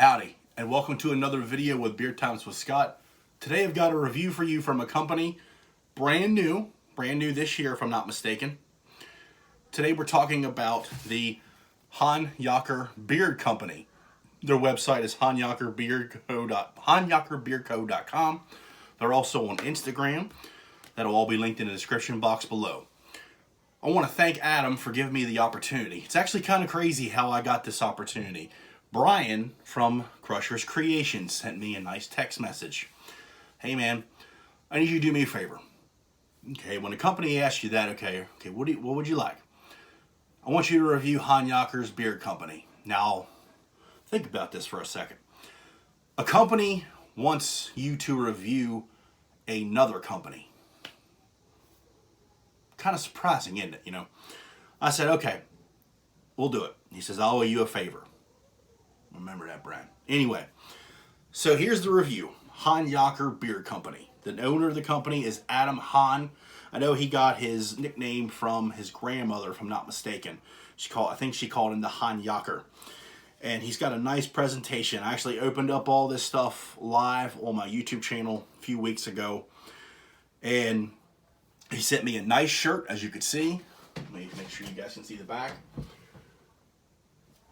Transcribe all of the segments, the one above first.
Howdy, and welcome to another video with Beard Times with Scott. Today I've got a review for you from a company, brand new this year if I'm not mistaken. Today we're talking about the Honyocker Beard Company. Their website is Honyocker Beard Co.com. They're also on Instagram. That'll all be linked in the description box below. I want to thank Adam for giving me the opportunity. It's actually kind of crazy how I got this opportunity. Brian from Crusher's Creations sent me a nice text message. Hey man, I need you to do me a favor. Okay, when a company asks you that, okay, what would you like? I want you to review Honyocker's Beard Company. Now, think about this for a second. A company wants you to review another company. Kind of surprising, isn't it? You know, I said, okay, we'll do it. He says, I'll owe you a favor. Remember that, Brian. Anyway, so here's the review. Honyocker Beard Company. The owner of the company is Adam Hahn. I know he got his nickname from his grandmother, if I'm not mistaken. I think she called him the Honyocker. And he's got a nice presentation. I actually opened up all this stuff live on my YouTube channel a few weeks ago. And he sent me a nice shirt, as you can see. Let me make sure you guys can see the back.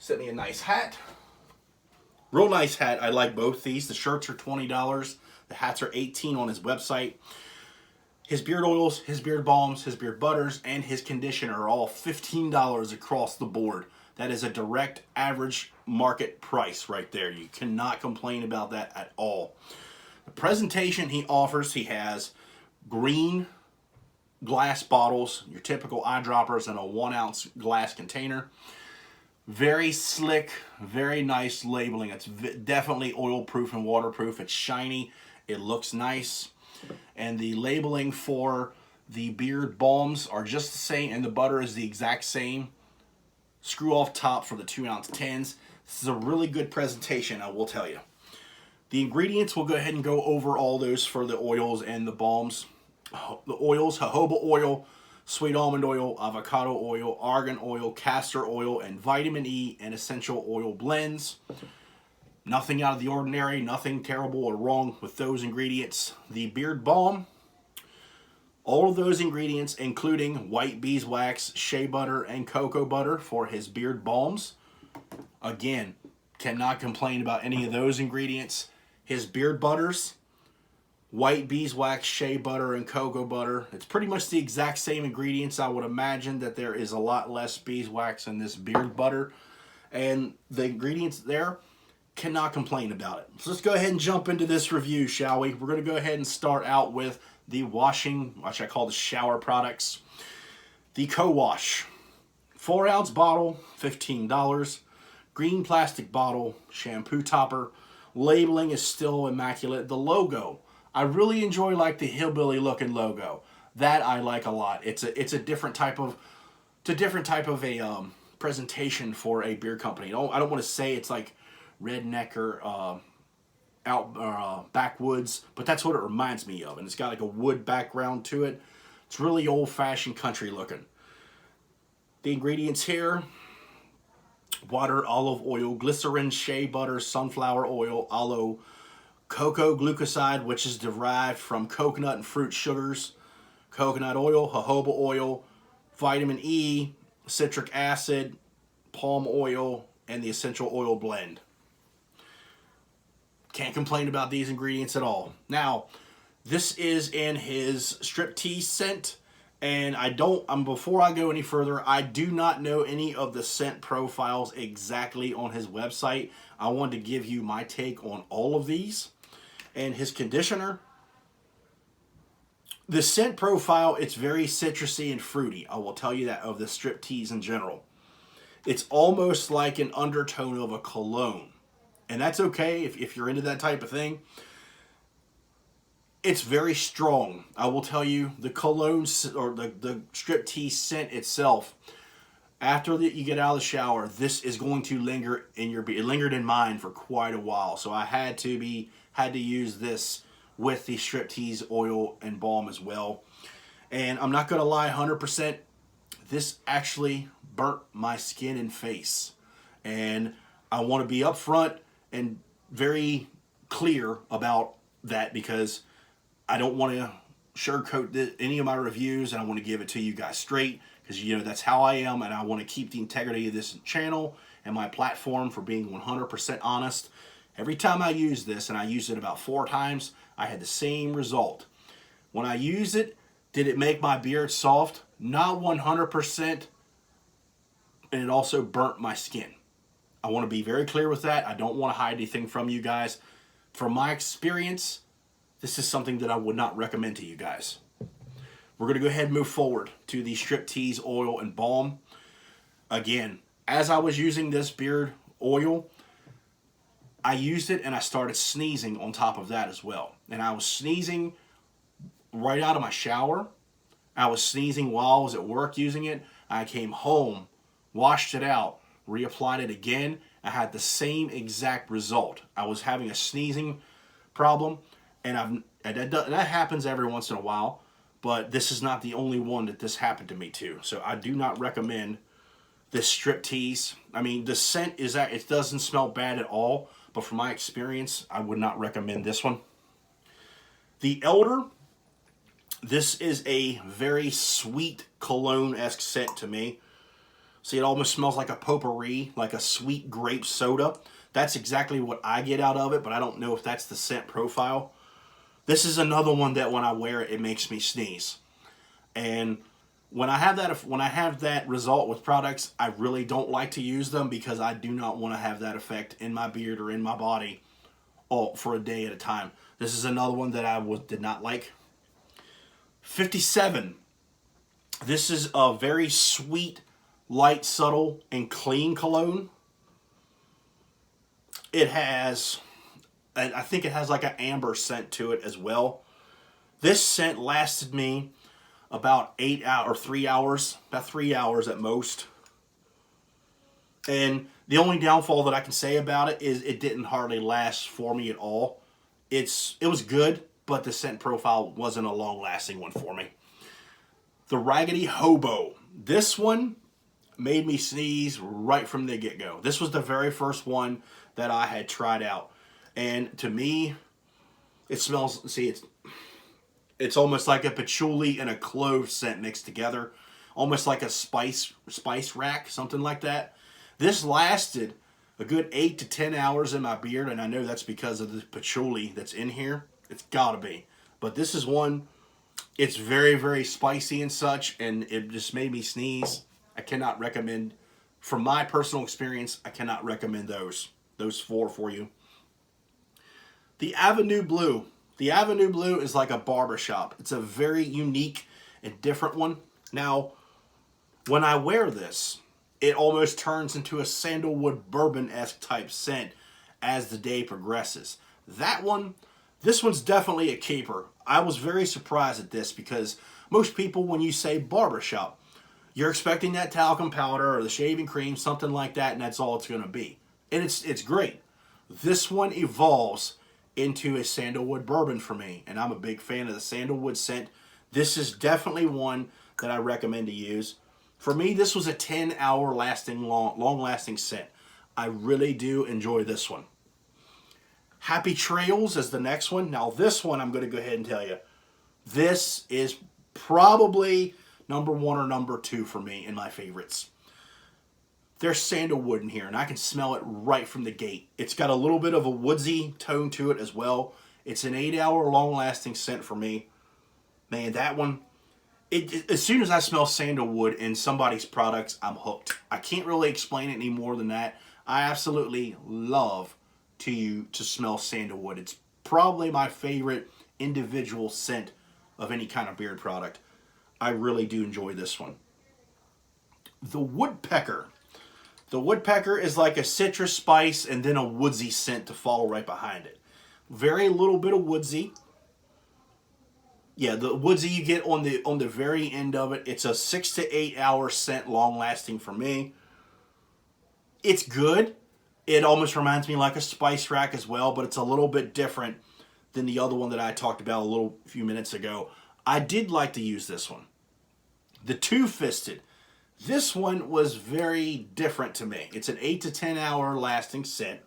Sent me a nice hat. Real nice hat. I like both these. The shirts are $20. The hats are $18 on his website. His beard oils, his beard balms, his beard butters, and his conditioner are all $15 across the board. That is a direct average market price right there. You cannot complain about that at all. The presentation he offers, he has green glass bottles, your typical eyedroppers in a 1-ounce glass container. Very slick, very nice labeling. It's definitely oil proof and waterproof. It's shiny, it looks nice. And the labeling for the beard balms are just the same, and the butter is the exact same. Screw off top for the 2-ounce tins. This is a really good presentation, I will tell you. The ingredients, we'll go ahead and go over all those for the oils and the balms. The oils, jojoba oil, sweet almond oil, avocado oil, argan oil, castor oil, and vitamin E and essential oil blends. Nothing out of the ordinary, nothing terrible or wrong with those ingredients. The beard balm, all of those ingredients including white beeswax, shea butter, and cocoa butter for his beard balms. Again, cannot complain about any of those ingredients. His beard butters, white beeswax, shea butter, and cocoa butter. It's pretty much the exact same ingredients. I would imagine that there is a lot less beeswax in this beard butter. And the ingredients there, cannot complain about it. So let's go ahead and jump into this review, shall we? We're going to go ahead and start out with the washing, which I call the shower products. The Co-Wash. 4-ounce bottle, $15. Green plastic bottle, shampoo topper. Labeling is still immaculate. The logo, I really enjoy like the hillbilly looking logo. That I like a lot. It's a different type of presentation for a beer company. I don't want to say it's like redneck or backwoods, but that's what it reminds me of. And it's got like a wood background to it. It's really old-fashioned country looking. The ingredients here: water, olive oil, glycerin, shea butter, sunflower oil, aloe, cocoa glucoside, which is derived from coconut and fruit sugars, coconut oil, jojoba oil, vitamin E, citric acid, palm oil, and the essential oil blend. Can't complain about these ingredients at all. Now, this is in his striptease scent, and before I go any further, I do not know any of the scent profiles exactly on his website. I wanted to give you my take on all of these. And his conditioner, the scent profile, it's very citrusy and fruity. I will tell you that of the striptease in general. It's almost like an undertone of a cologne. And that's okay if you're into that type of thing. It's very strong. I will tell you, the cologne or the striptease scent itself, after you get out of the shower, this is going to linger in your beard. It lingered in mine for quite a while. So I had to use this with the striptease oil and balm as well. And I'm not going to lie, 100%, this actually burnt my skin and face. And I want to be upfront and very clear about that, because I don't want to sugarcoat any of my reviews, and I want to give it to you guys straight, because you know that's how I am, and I want to keep the integrity of this channel and my platform for being 100% honest. Every time I use this, and I used it about 4 times, I had the same result. When I use it, did it make my beard soft? Not 100%, and it also burnt my skin. I want to be very clear with that. I don't want to hide anything from you guys. From my experience, this is something that I would not recommend to you guys. We're going to go ahead and move forward to the Strip Tease Oil and Balm. Again, as I was using this beard oil, I used it and I started sneezing on top of that as well. And I was sneezing right out of my shower. I was sneezing while I was at work using it. I came home, washed it out, reapplied it again. I had the same exact result. I was having a sneezing problem, and that happens every once in a while, but this is not the only one that this happened to me to. So I do not recommend this Strip Tease. I mean, the scent is that it doesn't smell bad at all, but from my experience, I would not recommend this one. The Elder, this is a very sweet cologne-esque scent to me. See, it almost smells like a potpourri, like a sweet grape soda. That's exactly what I get out of it, but I don't know if that's the scent profile. This is another one that when I wear it, it makes me sneeze. And when I have that result with products, I really don't like to use them, because I do not want to have that effect in my beard or in my body for a day at a time. This is another one that I did not like. 57. This is a very sweet, light, subtle, and clean cologne. It has, I think it has like an amber scent to it as well. This scent lasted me about 8 hours or 3 hours, about 3 hours at most. And the only downfall that I can say about it is it didn't hardly last for me at all. It was good, but the scent profile wasn't a long-lasting one for me. The Raggedy Hobo. This one made me sneeze right from the get-go. This was the very first one that I had tried out. And to me, it smells, see, it's almost like a patchouli and a clove scent mixed together. Almost like a spice rack, something like that. This lasted a good 8 to 10 hours in my beard, and I know that's because of the patchouli that's in here. It's gotta be. But this is one, it's very, very spicy and such, and it just made me sneeze. I cannot recommend, from my personal experience, I cannot recommend those 4 for you. The Avenue Blue. The Avenue Blue is like a barbershop. It's a very unique and different one. Now, when I wear this, it almost turns into a sandalwood bourbon-esque type scent as the day progresses. This one's definitely a keeper. I was very surprised at this, because most people, when you say barbershop, you're expecting that talcum powder or the shaving cream, something like that, and that's all it's going to be. And it's great. This one evolves into a sandalwood bourbon for me, and I'm a big fan of the sandalwood scent. This is definitely one that I recommend to use. For me, this was a 10-hour long-lasting scent. I really do enjoy this one. Happy Trails is the next one. Now this one, I'm going to go ahead and tell you, this is probably number 1 or number 2 for me in my favorites. There's sandalwood in here, and I can smell it right from the gate. It's got a little bit of a woodsy tone to it as well. It's an 8-hour long-lasting scent for me. Man, that one, as soon as I smell sandalwood in somebody's products, I'm hooked. I can't really explain it any more than that. I absolutely love to smell sandalwood. It's probably my favorite individual scent of any kind of beard product. I really do enjoy this one. The Woodpecker. The Woodpecker is like a citrus spice and then a woodsy scent to follow right behind it. Very little bit of woodsy. Yeah, the woodsy you get on the very end of it. It's a 6 to 8 hour scent, long lasting for me. It's good. It almost reminds me like a spice rack as well, but it's a little bit different than the other one that I talked about a few minutes ago. I did like to use this one. The Two-Fisted. This one was very different to me. It's an 8 to 10 hour lasting scent.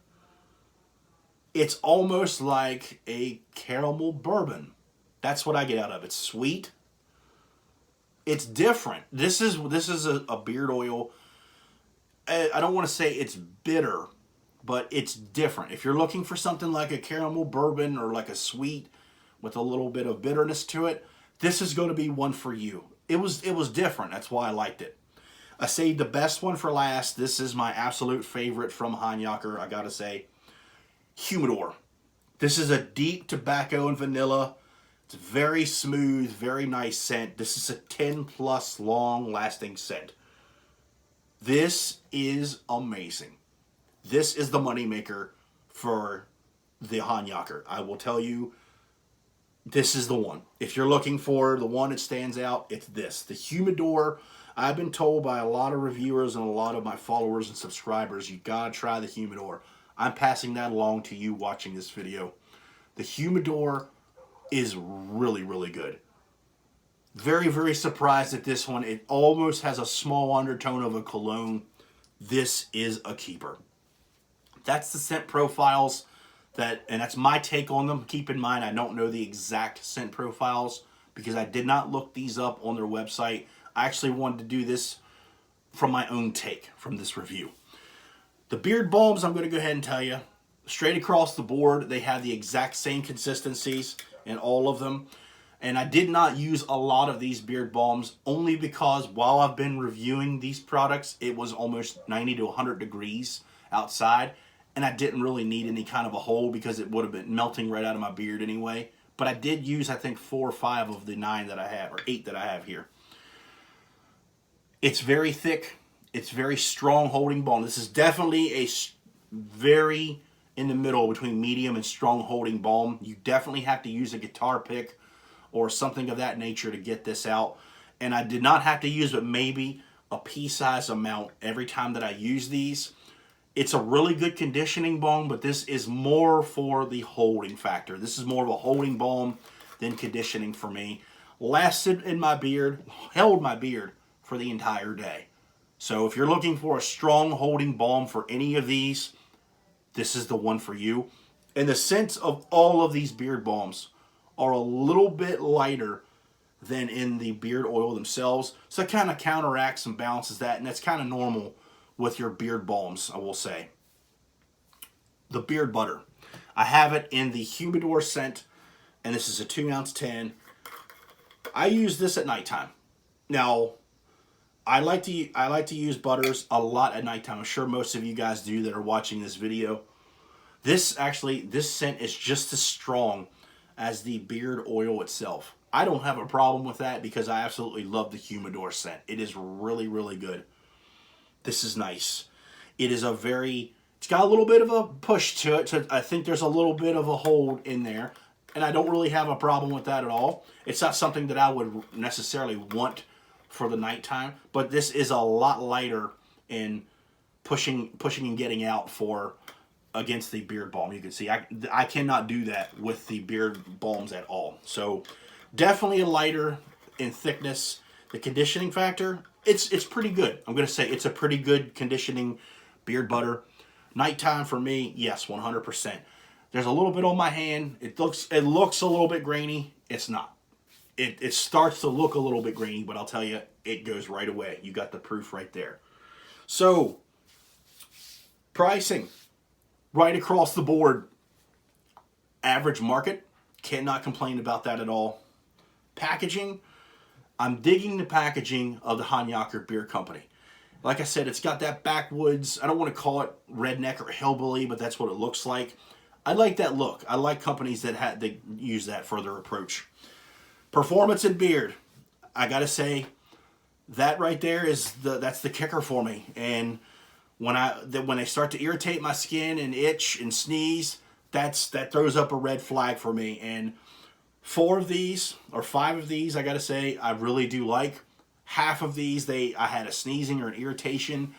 It's almost like a caramel bourbon. That's what I get out of it. It's sweet. It's different. This is a beard oil. I don't want to say it's bitter, but it's different. If you're looking for something like a caramel bourbon or like a sweet with a little bit of bitterness to it, this is going to be one for you. It was different. That's why I liked it. I saved the best one for last. This is my absolute favorite from Honyocker, I gotta say. Humidor. This is a deep tobacco and vanilla. It's very smooth, very nice scent. This is a 10+ long lasting scent. This is amazing. This is the moneymaker for the Honyocker. I will tell you, this is the one. If you're looking for the one that stands out, it's this. The Humidor. I've been told by a lot of reviewers and a lot of my followers and subscribers, you gotta try the Humidor. I'm passing that along to you watching this video. The Humidor is really, really good. Very, very surprised at this one. It almost has a small undertone of a cologne. This is a keeper. That's the scent profiles and that's my take on them. Keep in mind, I don't know the exact scent profiles because I did not look these up on their website. I actually wanted to do this from my own take from this review. The beard balms, I'm going to go ahead and tell you, straight across the board, they have the exact same consistencies in all of them. And I did not use a lot of these beard balms only because while I've been reviewing these products, it was almost 90 to 100 degrees outside. And I didn't really need any kind of a hole because it would have been melting right out of my beard anyway. But I did use, I think, 4 or 5 of the 9 that I have, or 8 that I have here. It's very thick. It's very strong holding balm. This is definitely a very in the middle between medium and strong holding balm. You definitely have to use a guitar pick or something of that nature to get this out. And I did not have to use but maybe a pea-sized amount every time that I use these. It's a really good conditioning balm, but this is more for the holding factor. This is more of a holding balm than conditioning for me. Lasted in my beard, held my beard for the entire day. So if you're looking for a strong holding balm for any of these, this is the one for you. And the scents of all of these beard balms are a little bit lighter than in the beard oil themselves. So it kind of counteracts and balances that, and that's kind of normal with your beard balms, I will say. The beard butter. I have it in the Humidor scent, and this is a 2-ounce tin. I use this at nighttime. Now, I like to use butters a lot at nighttime. I'm sure most of you guys do that are watching this video. This scent is just as strong as the beard oil itself. I don't have a problem with that because I absolutely love the Humidor scent. It is really, really good. This is nice. It's got a little bit of a push to it. So I think there's a little bit of a hold in there. And I don't really have a problem with that at all. It's not something that I would necessarily want for the nighttime. But this is a lot lighter in pushing and getting out against the beard balm. You can see I cannot do that with the beard balms at all. So definitely a lighter in thickness. The conditioning factor, it's pretty good. I'm going to say it's a pretty good conditioning beard butter. Nighttime for me, yes, 100%. There's a little bit on my hand. It looks a little bit grainy. It's not. It starts to look a little bit grainy, but I'll tell you, it goes right away. You got the proof right there. So, pricing, right across the board, average market. Cannot complain about that at all. Packaging, I'm digging the packaging of the Honyocker Beard Company. Like I said, it's got that backwoods, I don't want to call it redneck or hillbilly, but that's what it looks like. I like that look. I like companies that use that for their approach. Performance in beard. I gotta say, that right there that's the kicker for me. And when they start to irritate my skin and itch and sneeze, that throws up a red flag for me. And 4 of these or 5 of these, I gotta say, I really do like. Half of these, I had a sneezing or an irritation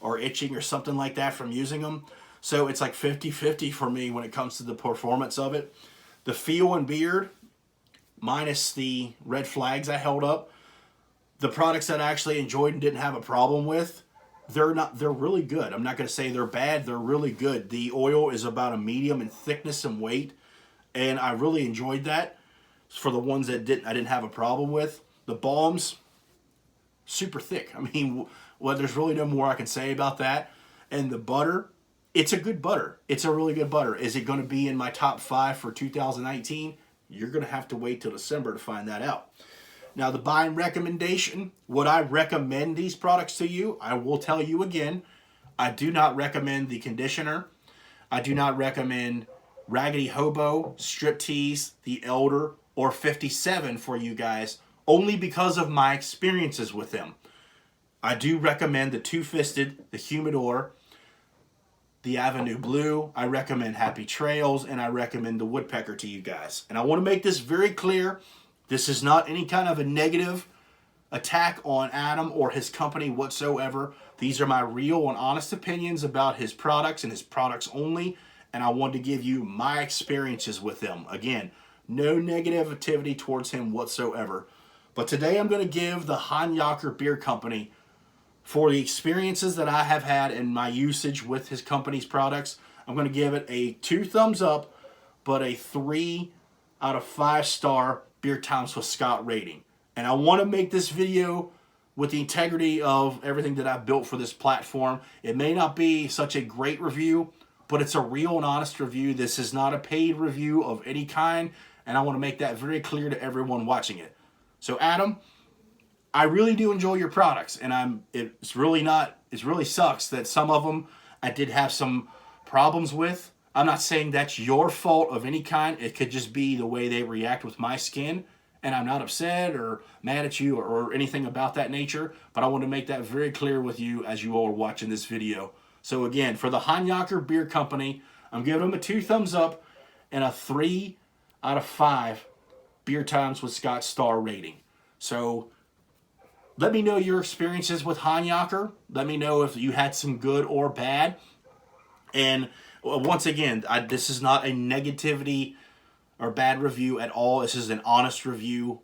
or itching or something like that from using them. So it's like 50-50 for me when it comes to the performance of it. The feel and beard, minus the red flags I held up. The products that I actually enjoyed and didn't have a problem with, they're really good. I'm not going to say they're bad. They're really good. The oil is about a medium in thickness and weight, and I really enjoyed that. For the ones that I didn't have a problem with. The balms, super thick. I mean, well, there's really no more I can say about that. And the butter, it's a good butter. It's a really good butter. Is it going to be in my top 5 for 2019? You're going to have to wait till December to find that out. Now, the buying recommendation, would I recommend these products to you? I will tell you again, I do not recommend the conditioner. I do not recommend Raggedy Hobo, Striptease, The Elder, or 57 for you guys, only because of my experiences with them. I do recommend the Two-Fisted, the Humidor, the Avenue Blue. I recommend Happy Trails, and I recommend the Woodpecker to you guys. And I want to make this very clear. This is not any kind of a negative attack on Adam or his company whatsoever. These are my real and honest opinions about his products and his products only, and I wanted to give you my experiences with them. Again, no negativity towards him whatsoever. But today I'm going to give the Honyocker Beard Company, for the experiences that I have had in my usage with his company's products, I'm going to give it a 2 thumbs up, but a 3 out of 5 star Beard Times with Scott rating. And I want to make this video with the integrity of everything that I've built for this platform. It may not be such a great review, but it's a real and honest review. This is not a paid review of any kind, and I want to make that very clear to everyone watching it. So Adam, I really do enjoy your products, and it really sucks that some of them I did have some problems with. I'm not saying that's your fault of any kind. It could just be the way they react with my skin, and I'm not upset or mad at you or anything about that nature, but I want to make that very clear with you as you all are watching this video. So again, for the Honyocker Beard Company, I'm giving them a 2 thumbs up and a 3 out of 5 Beard Times with Scott star rating. So let me know your experiences with Honyocker. Let me know if you had some good or bad. And once again, this is not a negativity or bad review at all. This is an honest review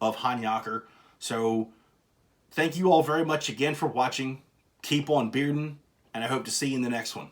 of Honyocker. So thank you all very much again for watching. Keep on bearding, and I hope to see you in the next one.